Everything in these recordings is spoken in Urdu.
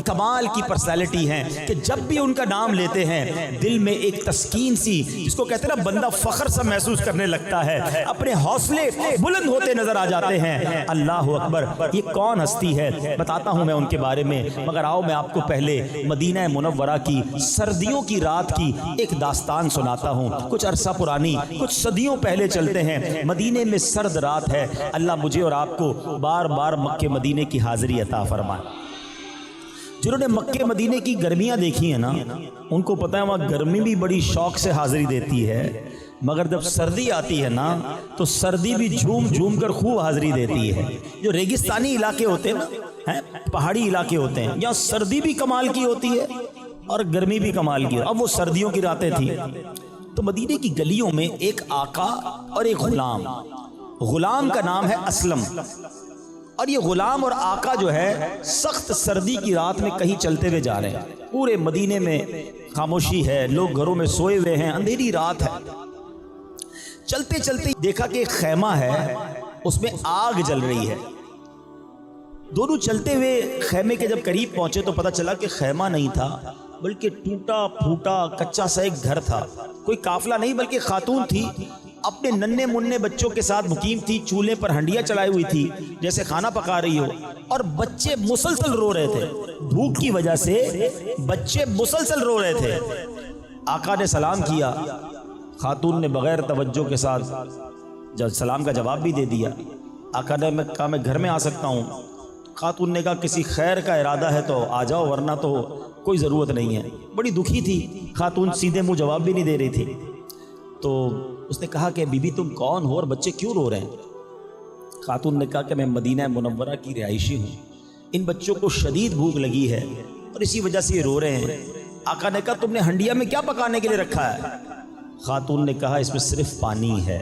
کمال کی پرسنالٹی ہیں کہ جب بھی ان کا نام لیتے ہیں دل میں ایک تسکین سی، جس کو کہتے ہیں نا بندہ فخر سا محسوس کرنے لگتا ہے، اپنے حوصلے بلند ہوتے نظر آ جاتے ہیں۔ اللہ اکبر، یہ کون ہستی ہے بتاتا ہوں میں ان کے بارے میں، مگر آؤ میں آپ کو پہلے مدینہ منورہ کی سردیوں کی رات کی ایک داستان سناتا ہوں، کچھ عرصہ پرانی، کچھ صدیوں پہلے چلتے ہیں۔ مدینے میں سرد رات ہے، اللہ مجھے اور آپ کو بار بار مکے مدینے کی حاضری عطا فرمائے۔ جنہوں نے مکے مدینے کی گرمیاں دیکھی ہیں نا، ان کو پتہ ہے وہاں گرمی بھی بڑی شوق سے حاضری دیتی ہے، مگر جب سردی آتی ہے نا تو سردی بھی جھوم جھوم کر خوب حاضری دیتی ہے۔ جو ریگستانی علاقے ہوتے ہیں نا، پہاڑی علاقے ہوتے ہیں، یہاں سردی بھی کمال کی ہوتی ہے اور گرمی بھی کمال کی۔ اب وہ سردیوں کی راتیں تھیں تو مدینے کی گلیوں میں ایک آقا اور ایک غلام، غلام کا نام ہے اسلم، اور یہ غلام اور آقا جو ہے سخت سردی کی رات میں کہیں چلتے ہوئے جا رہے ہیں۔ پورے مدینے میں خاموشی ہے، لوگ گھروں میں سوئے ہوئے ہیں، اندھیری رات ہے۔ چلتے چلتے دیکھا کہ ایک خیمہ ہے، اس میں آگ جل رہی ہے۔ دونوں چلتے ہوئے خیمے کے جب قریب پہنچے تو پتہ چلا کہ خیمہ نہیں تھا، بلکہ ٹوٹا پھوٹا کچا سا ایک گھر تھا۔ کوئی قافلہ نہیں بلکہ خاتون تھی، اپنے ننھے منھے بچوں کے ساتھ مقیم تھی، چولہے پر ہنڈیاں چڑھائی ہوئی تھی جیسے کھانا پکا رہی ہو، اور بچے مسلسل رو رہے تھے، بھوک کی وجہ سے بچے مسلسل رو رہے تھے۔ آقا نے سلام کیا، خاتون نے بغیر توجہ کے ساتھ جب سلام کا جواب بھی دے دیا۔ آقا نے کہا میں گھر میں آ سکتا ہوں؟ خاتون نے کہا کسی خیر کا ارادہ ہے تو آ جاؤ، ورنہ تو کوئی ضرورت نہیں ہے۔ بڑی دکھی تھی خاتون، سیدھے منہ جواب بھی نہیں دے رہی تھی۔ تو اس نے کہا کہ بی بی تم کون ہو اور بچے کیوں رو رہے ہیں؟ خاتون نے کہا کہ میں مدینہ منورہ کی رہائشی ہوں، ان بچوں کو شدید بھوک لگی ہے اور اسی وجہ سے یہ رو رہے ہیں۔ آقا نے کہا تم نے ہنڈیا میں کیا پکانے کے لیے رکھا ہے؟ خاتون نے کہا اس میں صرف پانی ہے،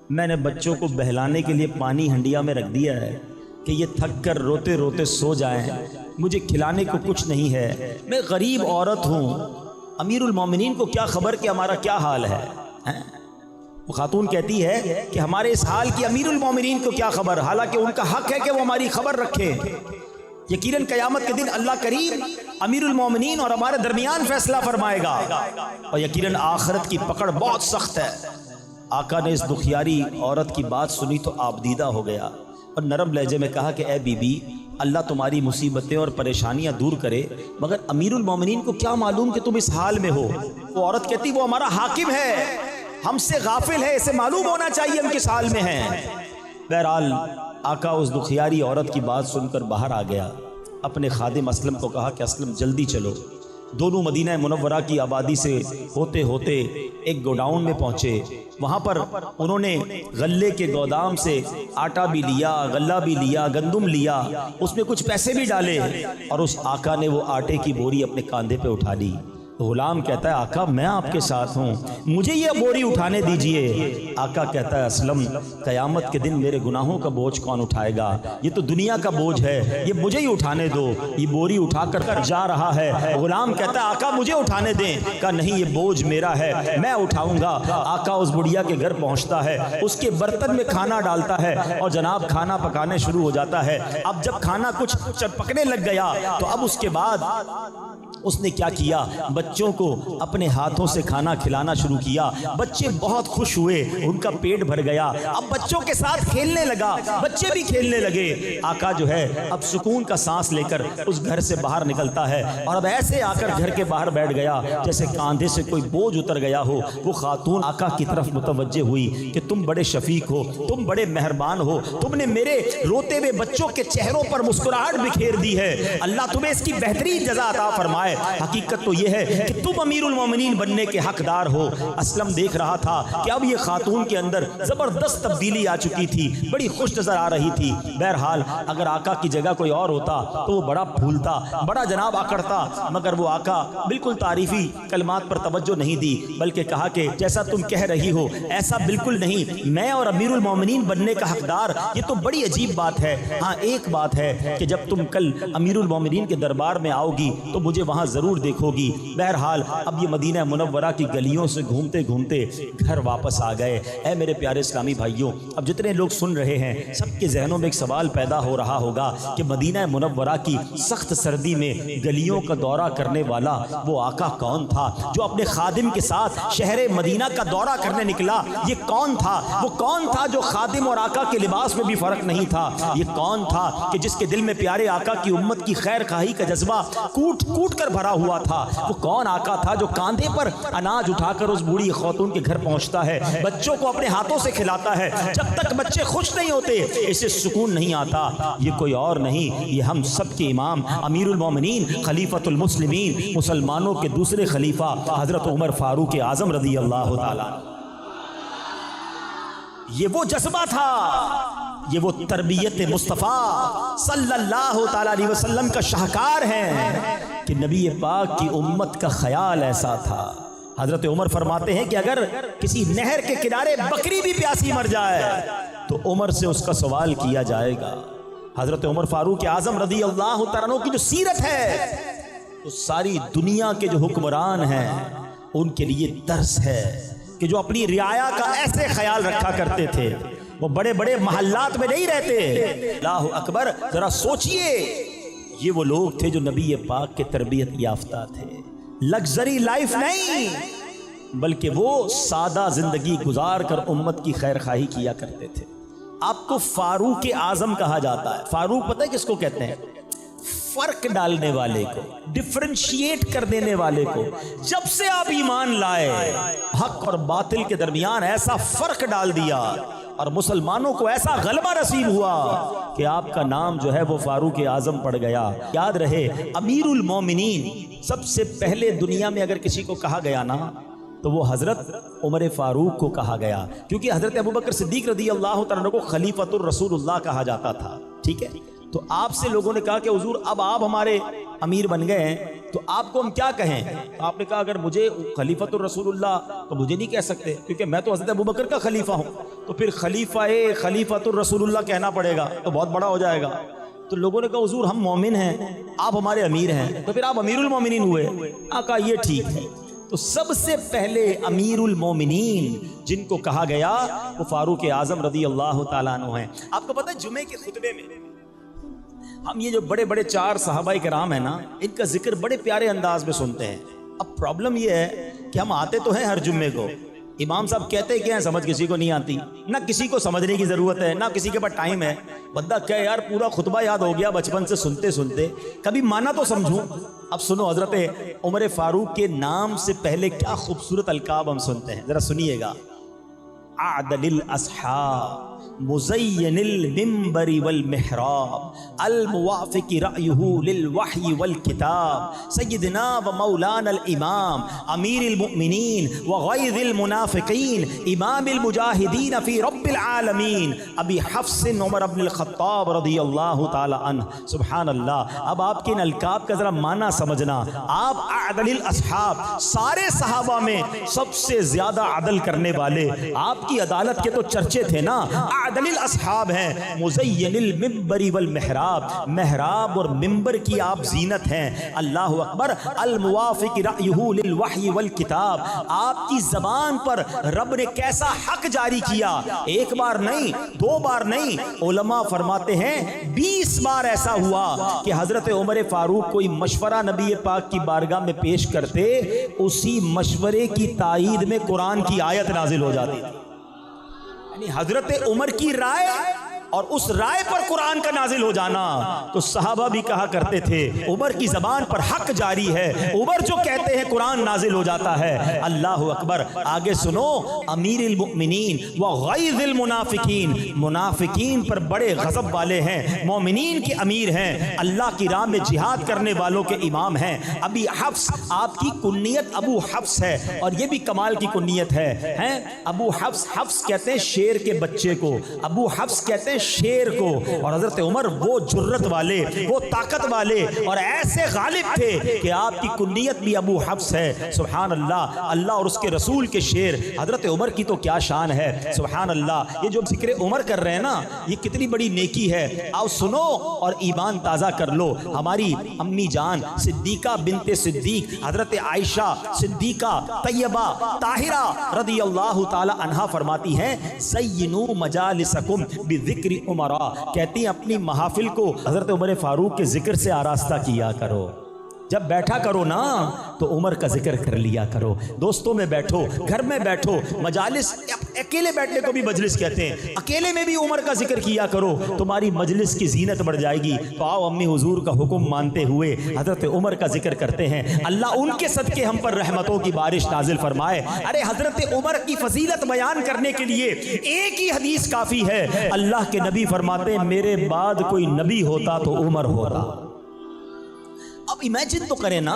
میں نے بچوں کو بہلانے کے لیے پانی ہنڈیا میں رکھ دیا ہے کہ یہ تھک کر روتے روتے سو جائیں، مجھے کھلانے کو کچھ نہیں ہے، میں غریب عورت ہوں، امیر المومنین کو کیا خبر کہ ہمارا کیا حال ہے؟ وہ خاتون کہتی ہے کہ ہمارے اس حال کی امیر المومنین کو کیا خبر، حالانکہ ان کا حق ہے کہ وہ ہماری خبر رکھیں۔ یقیناً قیامت کے دن اللہ کریم امیر المومنین اور ہمارے درمیان فیصلہ فرمائے گا، اور یقیناً آخرت کی پکڑ بہت سخت ہے۔ آقا نے اس دکھیاری عورت کی بات سنی تو آبدیدہ ہو گیا اور نرم لہجے میں کہا کہ اے بی بی، اللہ تمہاری مصیبتیں اور پریشانیاں دور کرے، مگر امیر المومنین کو کیا معلوم کہ تم اس حال میں ہو؟ وہ عورت کہتی وہ ہمارا حاکم ہے، ہم سے غافل ہے، اسے معلوم ہونا چاہیے ہم کس حال میں ہیں۔ بہرحال آقا اس دکھیاری عورت کی بات سن کر باہر آ گیا، اپنے خادم اسلم کو کہا کہ اسلم جلدی چلو۔ دونوں مدینہ منورہ کی آبادی سے ہوتے ہوتے ایک گوڈاؤن میں پہنچے، وہاں پر انہوں نے غلے کے گودام سے آٹا بھی لیا، غلہ بھی لیا، گندم لیا، اس میں کچھ پیسے بھی ڈالے، اور اس آقا نے وہ آٹے کی بوری اپنے کاندھے پہ اٹھا لی۔ غلام کہتا ہے آقا میں آپ کے ساتھ ہوں، مجھے یہ بوری اٹھانے دیجئے۔ آقا کہتا ہے اسلم قیامت کے دن میرے گناہوں کا بوجھ کون اٹھائے گا؟ یہ تو دنیا کا بوجھ ہے، یہ مجھے ہی اٹھانے دو۔ یہ بوری اٹھا کر جا رہا ہے، غلام کہتا ہے آقا مجھے اٹھانے دیں۔ کہا نہیں، یہ بوجھ میرا ہے، میں اٹھاؤں گا۔ آقا اس بڑھیا کے گھر پہنچتا ہے، اس کے برتن میں کھانا ڈالتا ہے اور جناب کھانا پکانے شروع ہو جاتا ہے۔ اب جب کھانا کچھ پکنے لگ گیا تو اب اس کے بعد اس نے کیا کیا، بچوں کو اپنے ہاتھوں سے کھانا کھلانا شروع کیا۔ بچے بہت خوش ہوئے، ان کا پیٹ بھر گیا، اب بچوں کے ساتھ کھیلنے لگا، بچے بھی کھیلنے لگے۔ آقا جو ہے اب سکون کا سانس لے کر اس گھر سے باہر نکلتا ہے، اور اب ایسے آ کر گھر کے باہر بیٹھ گیا جیسے کاندھے سے کوئی بوجھ اتر گیا ہو۔ وہ خاتون آقا کی طرف متوجہ ہوئی کہ تم بڑے شفیق ہو، تم بڑے مہربان ہو، تم نے میرے روتے ہوئے بچوں کے چہروں پر مسکراہٹ بکھیر دی ہے، اللہ تمہیں اس کی بہترین جزا عطا فرمائے۔ حقیقت تو یہ ہے کہ تم امیر المومنین بننے کے حقدار ہو۔ اسلم دیکھ رہا تھا کہ اب یہ خاتون کے اندر زبردست تبدیلی آ چکی تھی، بڑی خوش نظر آ رہی تھی۔ بہرحال اگر آقا کی جگہ کوئی اور ہوتا تو وہ بڑا پھولتا، بڑا جناب آکڑتا، مگر وہ آقا بالکل تعریفی کلمات پر توجہ نہیں دی، بلکہ کہا کہ جیسا تم کہہ رہی ہو ایسا بالکل نہیں، میں اور امیر المومنین بننے کا حقدار، یہ تو بڑی عجیب بات ہے۔ ہاں ایک بات ہے کہ جب تم کل امیر المومنین کے دربار میں آؤ گی تو مجھے وہاں وہاں ضرور دیکھو گی۔ بہرحال اب یہ مدینہ منورہ کی گلیوں سے گھومتے گھومتے گھر واپس آ گئے۔ اے میرے پیارے اسلامی بھائیوں، اب جتنے لوگ سن رہے ہیں سب کے ذہنوں میں ایک سوال پیدا ہو رہا ہوگا کہ مدینہ منورہ کی سخت سردی میں گلیوں کا دورہ کرنے والا وہ آقا کون تھا جو اپنے خادم کے ساتھ شہر مدینہ کا دورہ کرنے نکلا؟ یہ کون تھا؟ وہ کون تھا جو خادم اور آقا کے لباس میں بھی فرق نہیں تھا؟ یہ کون تھا کہ جس کے دل میں پیارے آقا کی امت کی خیر خواہی کا جذبہ کوٹ کوٹ کر بھرا ہوا تھا؟ وہ کون آقا تھا جو کاندھے پر اناج اٹھا کر اس بوڑھی خاتون کے گھر پہنچتا ہے، بچوں کو اپنے ہاتھوں سے کھلاتا ہے، جب تک بچے خوش نہیں ہوتے اسے سکون نہیں آتا؟ یہ کوئی اور نہیں، یہ ہم سب کے امام امیر المومنین خلیفۃ المسلمین مسلمانوں کے دوسرے خلیفہ حضرت عمر فاروق اعظم رضی اللہ تعالیٰ۔ یہ وہ جذبہ تھا، یہ وہ تربیت مصطفیٰ صلی اللہ تعالیٰ علیہ وسلم کا شاہکار ہے کہ نبی پاک کی امت کا خیال ایسا تھا۔ حضرت عمر فرماتے ہیں کہ اگر کسی نہر کے کنارے بکری بھی پیاسی مر جائے تو عمر سے اس کا سوال کیا جائے گا۔ حضرت عمر فاروق اعظم رضی اللہ تعالیٰ عنہ کی جو سیرت ہے وہ ساری دنیا کے جو حکمران ہیں ان کے لیے درس ہے کہ جو اپنی رعایا کا ایسے خیال رکھا کرتے تھے، وہ بڑے بڑے محلات میں نہیں رہتے۔ اللہ اکبر، ذرا سوچئے، یہ وہ لوگ تھے جو نبی پاک کے تربیت یافتہ تھے۔ لگژری لائف نہیں بلکہ وہ سادہ زندگی گزار کر امت کی خیر خواہی کیا کرتے تھے۔ آپ کو فاروق اعظم کہا جاتا ہے۔ فاروق پتہ ہے کس کو کہتے ہیں؟ فرق ڈالنے والے کو، ڈفرینشیٹ کر دینے والے کو۔ جب سے آپ ایمان لائے حق اور باطل کے درمیان ایسا فرق ڈال دیا اور مسلمانوں کو ایسا غلبہ نصیب ہوا کہ آپ کا نام جو ہے وہ فاروق اعظم پڑ گیا۔ یاد رہے، امیر المومنین سب سے پہلے دنیا میں اگر کسی کو کہا گیا نا تو وہ حضرت عمر فاروق کو کہا گیا، کیونکہ حضرت ابوبکر صدیق رضی اللہ تعالیٰ کو خلیفۃ الرسول اللہ کہا جاتا تھا۔ ٹھیک ہے، تو آپ سے لوگوں نے کہا کہ حضور اب آپ ہمارے امیر بن گئے ہیں تو آپ کو ہم کیا کہیں؟ آپ نے کہا اگر مجھے خلیفۃ الرسول اللہ تو مجھے نہیں کہہ سکتے کیونکہ میں تو حضرت ابوبکر کا خلیفہ ہوں، تو پھر خلیفۃ الرسول اللہ کہنا پڑے گا تو بہت بڑا ہو جائے گا۔ تو لوگوں نے کہا حضور ہم مومن ہیں، آپ ہمارے امیر ہیں، تو پھر آپ امیر المومنین ہوئے۔ کہا یہ ٹھیک ہے۔ تو سب سے پہلے امیر المومنین جن کو کہا گیا وہ فاروق اعظم رضی اللہ تعالیٰ عنہ ہیں۔ آپ کو پتہ ہے جمعے کے خطبے میں ہم یہ جو بڑے بڑے 4 صحابہ کرام ہیں نا، ان کا ذکر بڑے پیارے انداز میں سنتے ہیں۔ اب پرابلم یہ ہے کہ ہم آتے تو ہیں ہر جمعے کو، امام صاحب کہتے کیا ہیں سمجھ کسی کو نہیں آتی، نہ کسی کو سمجھنے کی ضرورت ہے، نہ کسی کے پاس ٹائم ہے۔ بندہ کہے یار پورا خطبہ یاد ہو گیا بچپن سے سنتے سنتے، کبھی مانا تو سمجھوں۔ اب سنو، حضرت عمر فاروق کے نام سے پہلے کیا خوبصورت القاب ہم سنتے ہیں، ذرا سنیے گا۔ اعدل الاصحاب مزین المنبر والمحراب الموافق رأیہ للوحی والکتاب سیدنا و مولانا الامام امیر المؤمنین وغیظ المنافقین امام المجاہدین فی رب العالمین ابی حفص عمر بن الخطاب رضی اللہ تعالی عنہ۔ سبحان اللہ۔ اب آپ کے ان القاب کا ذرا معنی سمجھنا۔ آپ اعدل الاصحاب، سارے صحابہ میں سب سے زیادہ عدل کرنے والے، آپ کی عدالت کے تو چرچے تھے نا، اعدل الاصحاب ہیں۔ مزین المنبر والمحراب، محراب اور منبر کی آپ زینت ہیں۔ اللہ اکبر۔ الموافق رأیہ للوحی والکتاب، آپ کی زبان پر رب نے کیسا حق جاری کیا، ایک بار نہیں، 2 بار نہیں، علماء فرماتے ہیں 20 بار ایسا ہوا کہ حضرت عمر فاروق کوئی مشورہ نبی پاک کی بارگاہ میں پیش کرتے، اسی مشورے کی تائید میں قرآن کی آیت نازل ہو جاتی تھی۔ یعنی حضرت عمر کی رائے اور اس رائے پر قرآن کا نازل ہو جانا، تو صحابہ بھی کہا کرتے تھے عمر کی زبان پر حق جاری ہے، عمر جو کہتے ہیں قرآن نازل ہو جاتا ہے۔ اللہ اکبر۔ آگے سنو، امیر المؤمنین وغیظ المنافقین، منافقین پر بڑے غضب والے ہیں، مومنین کے امیر ہیں، اللہ کی راہ میں جہاد کرنے والوں کے امام ہیں۔ ابی حفص، آپ کی کنیت ابو حفص ہے، اور یہ بھی کمال کی کنیت ہے۔ ابو حفص، حفص کہتے ہیں شیر کے بچے کو، ابو حفص کہتے ہیں شیر کو، اور حضرت عمر وہ جرت والے، وہ طاقت والے اور ایسے غالب تھے کہ آپ کی کنیت بھی ابو حفص ہے۔ سبحان اللہ، اللہ اور اس کے رسول کے شیر، حضرت عمر کی تو کیا شان ہے، سبحان اللہ۔ یہ جو ذکر عمر کر رہے ہیں نا، یہ کتنی بڑی نیکی ہے، آؤ سنو اور ایمان تازہ کر لو۔ ہماری امی جان صدیقہ بنت صدیق حضرت عائشہ صدیقہ طیبہ طاہرہ رضی اللہ تعالی عنہا فرماتی ہیں زینوا مجالسکم بذکر عمرا، کہتی ہیں اپنی محافل کو حضرت عمر فاروق کے ذکر سے آراستہ کیا کرو۔ جب بیٹھا کرو نا تو عمر کا ذکر کر لیا کرو، دوستوں میں بیٹھو، گھر میں بیٹھو، مجالس اکیلے بیٹھنے کو بھی مجلس کہتے ہیں، اکیلے میں بھی عمر کا ذکر کیا کرو، تمہاری مجلس کی زینت بڑھ جائے گی۔ تو آؤ امی حضور کا حکم مانتے ہوئے حضرت عمر کا ذکر کرتے ہیں، اللہ ان کے صدقے ہم پر رحمتوں کی بارش نازل فرمائے۔ ارے حضرت عمر کی فضیلت بیان کرنے کے لیے ایک ہی حدیث کافی ہے، اللہ کے نبی فرماتے ہیں میرے بعد کوئی نبی ہوتا تو عمر ہوتا۔ اب امیجن تو کریں نا،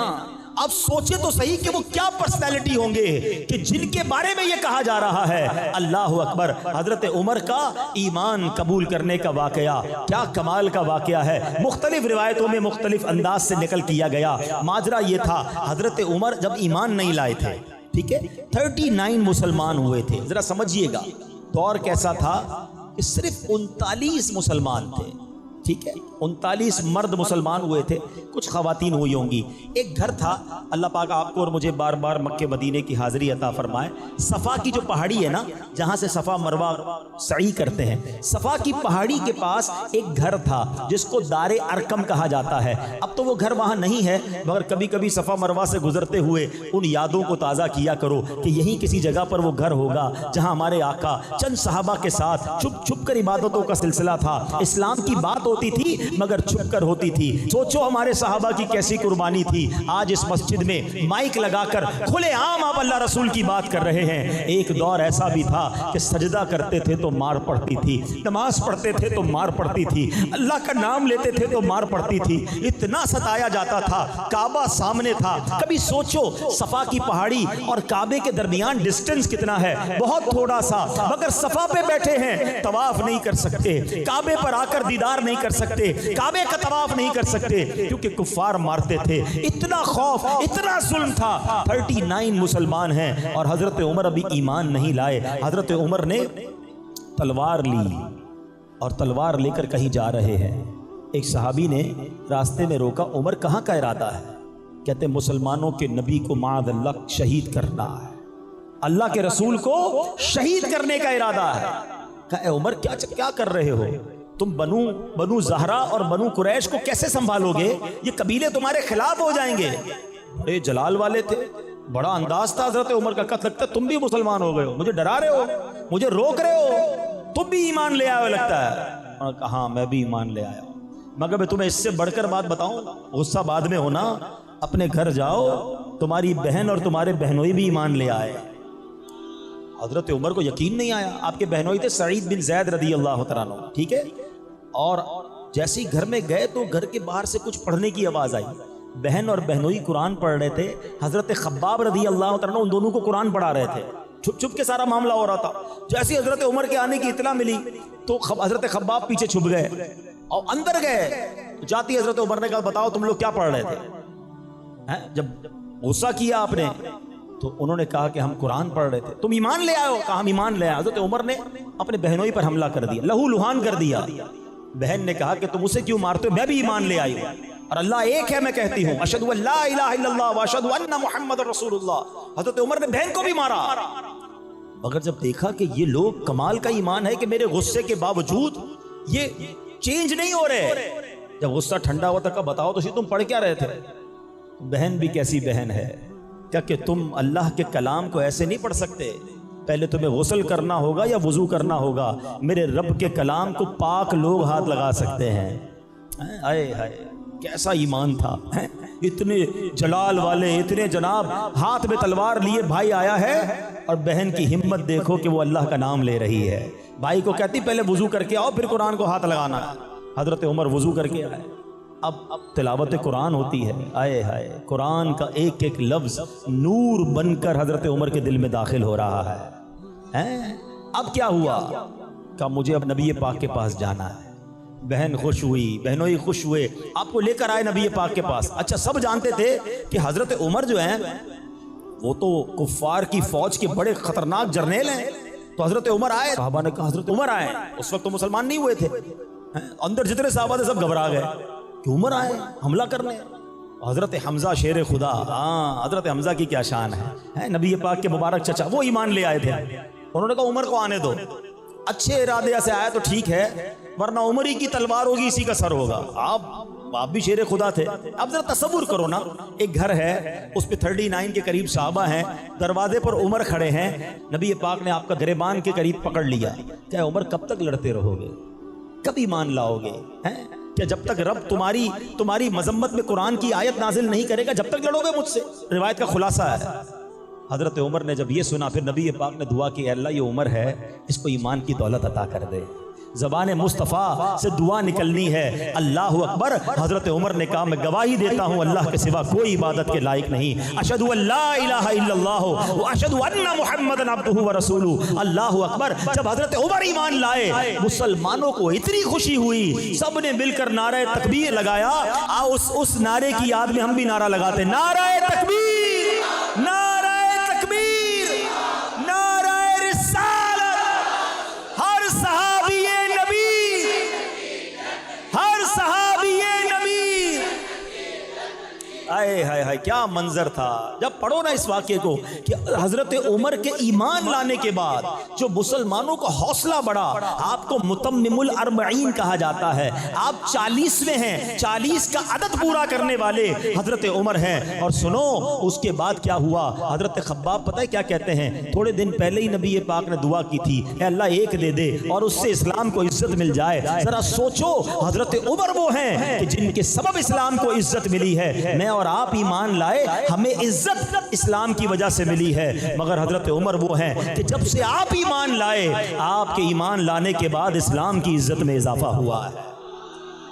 اب سوچے تو صحیح کہ وہ کیا پرسنالٹی ہوں گے کہ جن کے بارے میں یہ کہا جا رہا ہے۔ اللہ اکبر، حضرت عمر کا ایمان قبول کرنے کا واقعہ کیا کمال کا واقعہ ہے، مختلف روایتوں میں مختلف انداز سے نقل کیا گیا۔ ماجرا یہ تھا، حضرت عمر جب ایمان نہیں لائے تھے، ٹھیک ہے، 39 مسلمان ہوئے تھے، ذرا سمجھیے گا دور کیسا تھا کہ صرف 39 مسلمان تھے، ٹھیک ہے، 39 مرد مسلمان ہوئے تھے، کچھ خواتین ہوئی ہوں گی۔ ایک گھر تھا، اللہ پاک آپ کو اور مجھے بار بار مکے مدینے کی حاضری عطا فرمائے۔ صفا کی جو پہاڑی ہے نا، جہاں سے صفا مروہ سعی کرتے ہیں، صفا کی پہاڑی کے پاس ایک گھر تھا جس کو دار ارقم کہا جاتا ہے۔ اب تو وہ گھر وہاں نہیں ہے، مگر کبھی کبھی صفا مروہ سے گزرتے ہوئے ان یادوں کو تازہ کیا کرو کہ یہیں کسی جگہ پر وہ گھر ہوگا جہاں ہمارے آقا چند صحابہ کے ساتھ چھپ چھپ کر عبادتوں کا سلسلہ تھا۔ اسلام کی بات ہوتی تھی مگر چھپ کر ہوتی تھی۔ سوچو ہمارے صحابہ کی کیسی قربانی تھی۔ آج اس مسجد میں مائک لگا کر کھلے عام آپ اللہ رسول کی بات کر رہے ہیں۔ ایک دور ایسا بھی تھا کہ سجدہ کرتے تھے تو مار پڑتی تھی، نماز پڑھتے تھے تو مار پڑتی تھی، اللہ کا نام لیتے تھے تو مار پڑتی تھی، اتنا ستایا جاتا تھا۔ کعبہ سامنے تھا، کبھی سوچو صفا کی پہاڑی اور کعبے کے درمیان ڈسٹنس کتنا ہے، بہت تھوڑا سا، مگر صفا پہ بیٹھے ہیں، طواف نہیں کر سکتے، کعبے پر آ کر دیدار نہیں کر سکتے، کعبے کا طواف نہیں کر سکتے کیونکہ کفار مارتے تھے۔ اتنا خوف، اتنا ظلم تھا۔ 39 مسلمان ہیں اور حضرت عمر ابھی ایمان نہیں لائے۔ حضرت عمر نے تلوار لی اور تلوار لے کر کہیں جا رہے ہیں۔ ایک صحابی نے راستے میں روکا، عمر کہاں کا ارادہ ہے؟ کہتے مسلمانوں کے نبی کو معاذ اللہ شہید کرنا ہے، اللہ کے رسول کو شہید کرنے کا ارادہ ہے۔ کہا اے عمر کیا کر رہے ہو؟ تم بنو زہرا اور بنو قریش کو کیسے سنبھالو گے؟ یہ قبیلے تمہارے خلاف ہو جائیں گے۔ بڑے جلال والے تھے، بڑا انداز تھا حضرت عمر کا۔ کہا لگتا ہے تم بھی مسلمان ہو گئے ہو، مجھے ڈرا رہے ہو، مجھے روک رہے ہو، تم بھی ایمان لے آئے ہو لگتا ہے۔ انہوں نے کہا ہاں میں بھی ایمان لے آیا ہوں، مگر میں تمہیں اس سے بڑھ کر بات بتاؤں، غصہ بعد میں ہونا، اپنے گھر جاؤ، تمہاری بہن اور تمہارے بہنوئی بھی ایمان لے آئے۔ حضرت عمر کو یقین نہیں آیا۔ آپ کے بہنوئی تھے سعید بن زید رضی اللہ تعالیٰ عنہ، ٹھیک ہے، اور جیسے ہی گھر میں گئے تو گھر کے باہر سے کچھ پڑھنے کی آواز آئی۔ بہن اور بہنوئی قرآن پڑھ رہے تھے، حضرت خباب رضی اللہ تعالیٰ عنہ ان دونوں کو قرآن پڑھا رہے تھے، چھپ چھپ کے سارا معاملہ ہو رہا تھا۔ جیسے حضرت عمر کے آنے کی اطلاع ملی تو حضرت خباب پیچھے چھپ گئے اور اندر گئے۔ جاتی حضرت عمر نے کہا بتاؤ تم لوگ کیا پڑھ رہے تھے؟ جب غصہ کیا آپ نے تو انہوں نے کہا کہ ہم قرآن پڑھ رہے تھے۔ تم ایمان لے آئے ہو؟ کہا ہم ایمان لے آئے۔ حضرت عمر نے اپنے بہنوئی پر حملہ کر دیا، لہو لہان کر دیا۔ بہن نے کہا کہ تم اسے کیوں مارتے ہو؟ میں بھی ایمان لے آئی ہوں اور اللہ ایک ہے، میں کہتی ہوں اشہد ان لا الہ الا اللہ واشہد ان محمد رسول اللہ۔ حضرت عمر نے بہن کو بھی مارا، مگر جب دیکھا کہ یہ لوگ کمال کا ایمان ہے کہ میرے غصے کے باوجود یہ چینج نہیں ہو رہے، جب غصہ ٹھنڈا ہوا تھا بتاؤ تو تم پڑھ کیا رہے تھے؟ بہن بھی کیسی بہن ہے، کیا کہ تم اللہ کے کلام کو ایسے نہیں پڑھ سکتے، پہلے تمہیں غسل کرنا ہوگا یا وضو کرنا ہوگا۔ میرے رب کے کلام کو پاک لوگ ہاتھ لگا سکتے ہیں۔ آئے ہائے کیسا ایمان تھا، اتنے جلال والے، اتنے جناب، ہاتھ میں تلوار لیے بھائی آیا ہے اور بہن کی ہمت دیکھو کہ وہ اللہ کا نام لے رہی ہے۔ بھائی کو کہتی پہلے وضو کر کے آؤ پھر قرآن کو ہاتھ لگانا ہے۔ حضرت عمر وضو کر کے آئے، اب تلاوت قرآن ہوتی ہے، آئے ہائے قرآن کا ایک ایک لفظ نور بن کر حضرت عمر کے دل میں داخل ہو رہا ہے۔ اب کیا ہوا؟ کہا مجھے اب نبی پاک کے پاس جانا ہے۔ بہن خوش ہوئی، بہنوئی خوش ہوئے، آپ کو لے کر آئے نبی پاک کے پاس۔ اچھا سب جانتے تھے کہ حضرت عمر جو ہیں وہ تو کفار کی فوج کے بڑے خطرناک جرنیل ہیں، تو حضرت عمر آئے۔ صحابہ نے کہا حضرت عمر آئے، اس وقت تو مسلمان نہیں ہوئے تھے، اندر جتنے صحابہ تھے سب گھبرا گئے کہ عمر آئے حملہ کرنے۔ حضرت حمزہ شیر خدا، ہاں حضرت حمزہ کی کیا شان ہے، نبی پاک کے مبارک چچا، وہ ایمان لے آئے تھے۔ انہوں نے کہا عمر کو آنے دو، اچھے ارادے سے آیا تو ٹھیک ہے، ورنہ عمر ہی کی تلوار ہوگی، اسی کا سر ہوگا۔ آپ بھی شیر خدا تھے۔ اب ذرا تصور کرو نا، ایک گھر ہے، اس پہ 39 کے قریب صحابہ ہیں، دروازے پر عمر کھڑے ہیں، نبی پاک نے آپ کا گریبان کے قریب پکڑ لیا، کیا عمر کب تک لڑتے رہو گے، کب ایمان لاؤ گے؟ کیا جب تک رب تمہاری مذمت میں قرآن کی آیت نازل نہیں کرے گا جب تک لڑو گے مجھ سے؟ روایت کا خلاصہ ہے۔ حضرت عمر نے جب یہ سنا، پھر نبی پاک نے دعا کی، اے اللہ یہ عمر ہے، اس کو ایمان کی دولت عطا کر دے۔ زبان مصطفیٰ سے دعا نکلنی ہے، اللہ اکبر۔ حضرت عمر نے کہا میں گواہی دیتا ہوں اللہ کے سوا کوئی عبادت کے لائق نہیں، اشہد ان لا الہ الا اللہ واشہد ان محمدا عبدہ ورسولہ، اللہ اکبر۔ جب حضرت عمر ایمان لائے، مسلمانوں کو اتنی خوشی ہوئی، سب نے مل کر نعرہ تکبیر لگایا۔ اس نعرے کی یاد میں ہم بھی نعرہ لگاتے، نعرہ تکبیر، نعرہ تکبیر، نعرہ رسالت۔ ہر صحابی نبی، ہر صحابی نبی، آئے ہائے ہائے کیا منظر تھا۔ جب پڑھو نا اس واقعے کو کہ حضرت عمر کے ایمان لانے کے بعد جو مسلمانوں کا حوصلہ بڑھا، آپ کو متمم الاربعین کہا جاتا ہے، آپ 40ویں ہیں، 40 کا عدد پورا کرنے والے حضرت عمر ہیں۔ اور سنو اس کے بعد کیا ہوا، حضرت خباب پتہ ہے کیا کہتے ہیں، تھوڑے دن پہلے ہی نبی پاک نے دعا کی تھی، اے اللہ ایک دے دے اور اس سے اسلام کو عزت مل جائے۔ ذرا سوچو حضرت عمر وہ ہیں کہ جن کے سبب اسلام کو عزت ملی ہے۔ میں اور آپ ایمان لائے، ہمیں عزت اسلام کی وجہ سے ملی ہے، مگر حضرت عمر وہ ہیں کہ جب سے آپ ایمان لائے، آپ کے ایمان لانے کے بعد اسلام کی عزت میں اضافہ ہوا ہے۔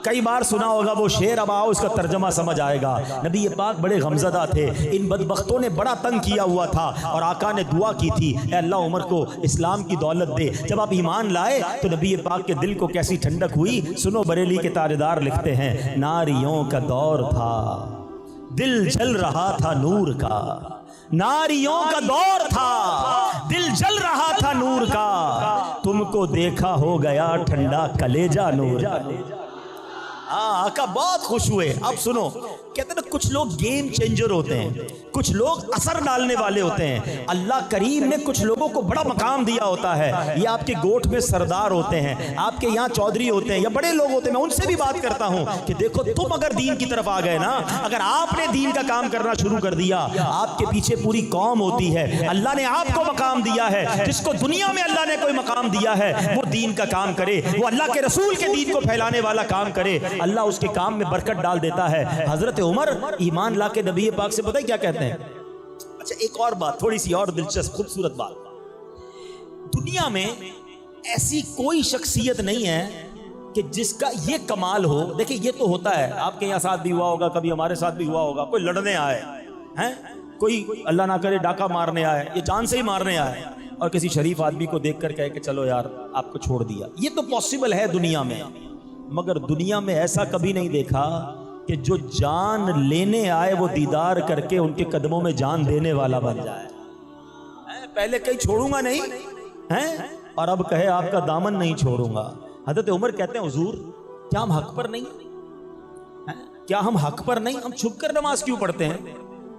کئی بار سنا ہوگا وہ شعر، اب آؤ اس کا ترجمہ سمجھ آئے گا۔ نبی پاک بڑے غمزدہ تھے، ان بدبختوں نے بڑا تنگ کیا ہوا تھا، اور آقا نے دعا کی تھی اے اللہ عمر کو اسلام کی دولت دے۔ جب آپ ایمان لائے تو نبی پاک کے دل کو کیسی ٹھنڈک ہوئی۔ سنو بریلی کے تاجدار لکھتے ہیں، ناریوں کا دور تھا دل جل رہا تھا نور کا، ناریوں کا دور تھا دل جل رہا تھا نور کا، تم کو دیکھا ہو گیا ٹھنڈا کلیجہ نور کا۔ آقا بہت خوش ہوئے۔ اب سنو، کہتے ہیں کچھ لوگ گیم چینجر ہوتے ہیں، کچھ لوگ اثر ڈالنے والے ہوتے ہیں۔ اللہ کریم نے کچھ لوگوں کو بڑا مقام دیا ہوتا ہے، یہ آپ کے گوٹھ میں سردار ہوتے ہیں، آپ کے یہاں چودھری ہوتے ہیں یا بڑے لوگ ہوتے ہیں، میں ان سے بھی بات کرتا ہوں کہ دیکھو تم اگر دین کی طرف آ گئے نا، اگر آپ نے دین کا کام کرنا شروع کر دیا، آپ کے پیچھے پوری قوم ہوتی ہے۔ اللہ نے آپ کو مقام دیا ہے، جس کو دنیا میں اللہ نے کوئی مقام دیا ہے وہ دین کا کام کرے، وہ اللہ کے رسول کے دین کو پھیلانے والا کام کرے، اللہ اس کے کام میں برکت ڈال دیتا ہے۔ حضرت عمر ایمان لا کے نبی پاک سے پتہ ہے کیا کہتے ہیں؟ اچھا ایک اور بات، تھوڑی سی اور دلچسپ خوبصورت بات، دنیا میں ایسی کوئی شخصیت نہیں ہے کہ جس کا یہ کمال ہو۔ دیکھیں یہ تو ہوتا ہے، آپ کے یہاں ساتھ بھی ہوا ہوگا، کبھی ہمارے ساتھ بھی ہوا ہوگا، کوئی لڑنے آئے ہیں، کوئی اللہ نہ کرے ڈاکہ مارنے آئے، یہ جان سے ہی مارنے آئے، اور کسی شریف آدمی کو دیکھ کر کہے کہ چلو یار آپ کو چھوڑ دیا۔ یہ تو پاسبل ہے دنیا میں، مگر دنیا میں ایسا کبھی نہیں دیکھا کہ جو جان لینے آئے وہ دیدار کر کے ان کے قدموں میں جان دینے والا بن جائے۔ پہلے کہیں چھوڑوں گا نہیں، اور اب کہے آپ کا دامن نہیں چھوڑوں گا۔ حضرت عمر کہتے ہیں حضور کیا ہم حق پر نہیں، کیا ہم حق پر نہیں؟ ہم چھپ کر نماز کیوں پڑھتے ہیں،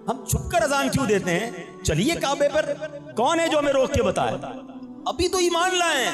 ہم چھپ کر اذان کیوں دیتے ہیں؟ چلیے کعبے پر، کون ہے جو ہمیں روک کے بتائے؟ ابھی تو ایمان لائے،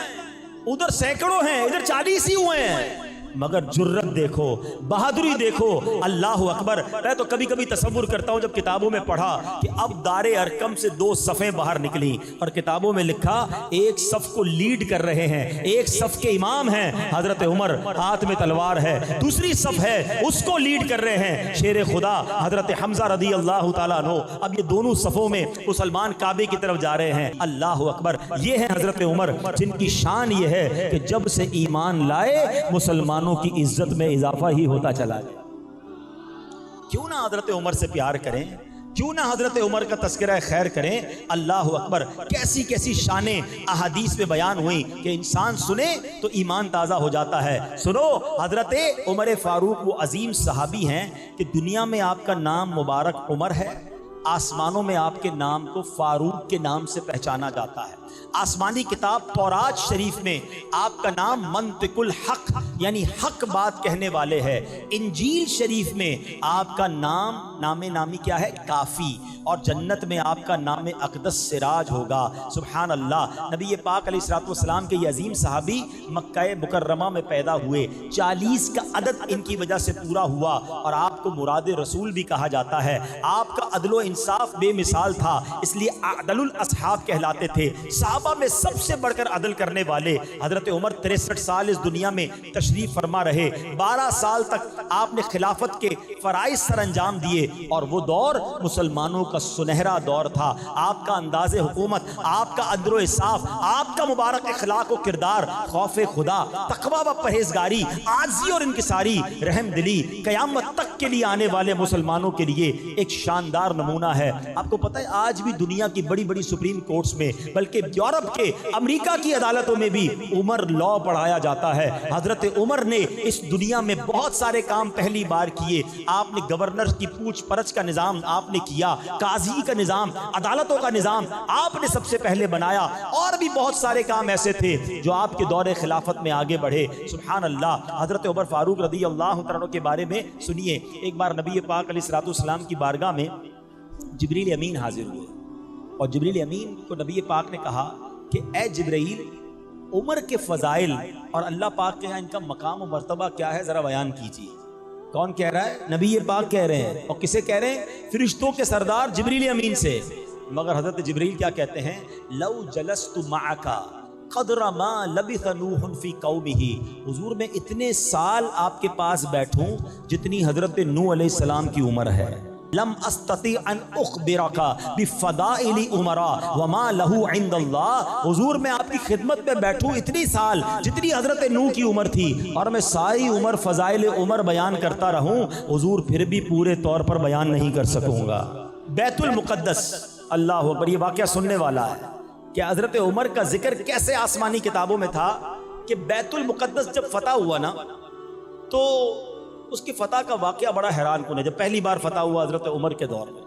ادھر سینکڑوں ہیں، ادھر 40 ہی ہوئے ہیں، مگر جرت دیکھو، بہادری دیکھو، اللہ اکبر۔ میں تو کبھی کبھی تصور کرتا ہوں جب کتابوں میں پڑھا کہ اب دار ارقم سے 2 صفیں باہر نکلی اور کتابوں میں لکھا ایک صف کو لیڈ کر رہے ہیں، ایک صف کے امام ہیں حضرت عمر، ہاتھ میں تلوار ہے، دوسری صف ہے اس کو لیڈ کر رہے ہیں شیر خدا حضرت حمزہ رضی اللہ تعالیٰ عنہ۔ اب یہ دونوں صفوں میں مسلمان کعبے کی طرف جا رہے ہیں، اللہ اکبر۔ یہ ہیں حضرت عمر جن کی شان یہ ہے کہ جب سے ایمان لائے مسلمانوں کی عزت میں اضافہ ہی ہوتا چلا گیا۔ کیوں نہ حضرت عمر سے پیار کریں، کیوں نہ حضرت عمر کا تذکرہ خیر کریں. اللہ اکبر، کیسی کیسی شانیں احادیث میں بیان ہوئی کہ انسان سنے تو ایمان تازہ ہو جاتا ہے. سنو، حضرت عمر فاروق وہ عظیم صحابی ہیں کہ دنیا میں آپ کا نام مبارک عمر ہے، آسمانوں میں آپ کے نام کو فاروق کے نام سے پہچانا جاتا ہے. آسمانی کتاب تورات شریف میں آپ کا نام منطق الحق یعنی حق بات کہنے والے ہے. انجیل شریف میں آپ کا نام نامی کیا ہے؟ کافی. اور جنت میں آپ کا نام اقدس سراج ہوگا. سبحان اللہ. نبی پاک علیہ الصلوۃ والسلام کے یہ عظیم صحابی مکہ مکرمہ میں پیدا ہوئے. 40 کا عدد ان کی وجہ سے پورا ہوا اور آپ کو مراد رسول بھی کہا جاتا ہے. آپ کا عدل و انصاف بے مثال تھا، اس لیے عدل الاصحاب کہلاتے تھے. صحابہ میں سب سے بڑھ کر عدل کرنے والے حضرت عمر 63 سال اس دنیا میں تشریف فرما رہے. 12 سال تک آپ نے خلافت کے فرائض سر انجام دیے اور وہ دور مسلمانوں کا سنہرا دور تھا. آپ کا انداز حکومت، آپ کا عدل و انصاف، آپ کا مبارک اخلاق و کردار، خوف خدا، تقوی و پرہیزگاری، عاجزی اور انکساری، رحم دلی قیامت تک کے لیے آنے والے مسلمانوں کے لیے ایک شاندار نمونہ ہے. آپ کو پتہ ہے آج بھی دنیا کی بڑی بڑی سپریم کورٹس میں، بلکہ یورپ کے، امریکہ کی عدالتوں میں بھی عمر لا پڑھایا جاتا ہے. حضرت عمر نے اس دنیا میں بہت سارے کام پہلی بار کیے. آپ نے گورنر کی پوچھ پرچھ کا نظام آپ نے کیا، قاضی کا نظام، عدالتوں کا نظام آپ نے سب سے پہلے بنایا. اور بھی بہت سارے کام ایسے تھے جو آپ کے دور خلافت میں آگے بڑھے. سبحان اللہ. حضرت عمر فاروق رضی اللہ عنہ کے بارے میں سنیے. ایک بار نبی پاک علیہ الصلوۃ والسلام کی بارگاہ میں جبریل امین حاضر ہوئے اور جبریل امین کو نبی پاک نے کہا کہ اے جبرائیل، عمر کے فضائل اور اللہ پاک کے یہاں ان کا مقام و مرتبہ کیا ہے، ذرا بیان کیجیے. کون کہہ رہا ہے؟ نبی پاک کہہ رہے ہیں. اور کسے کہہ رہے ہیں؟ فرشتوں کے سردار جبریل امین سے. مگر حضرت جبریل کیا کہتے ہیں؟ لو جلست معک قدر ما لبث نوح فی قومہ. حضور میں اتنے سال آپ کے پاس بیٹھوں جتنی حضرت نوح علیہ السلام کی عمر ہے. لم استطیع ان اخبرک بفضائل عمر وما له عند اللہ. حضور میں آپ کی خدمت میں بیٹھوں اتنی سال جتنی حضرت نوح کی عمر تھی اور میں ساری عمر فضائل عمر بیان کرتا رہوں، حضور پھر بھی پورے طور پر بیان نہیں کر سکوں گا. بیت المقدس، اللہ اکبر. یہ واقعہ سننے والا ہے کہ حضرت عمر کا ذکر کیسے آسمانی کتابوں میں تھا کہ بیت المقدس جب فتح ہوا نا تو اس کی فتح کا واقعہ بڑا حیران کن ہے. جب پہلی بار فتح ہوا حضرت عمر کے دور میں،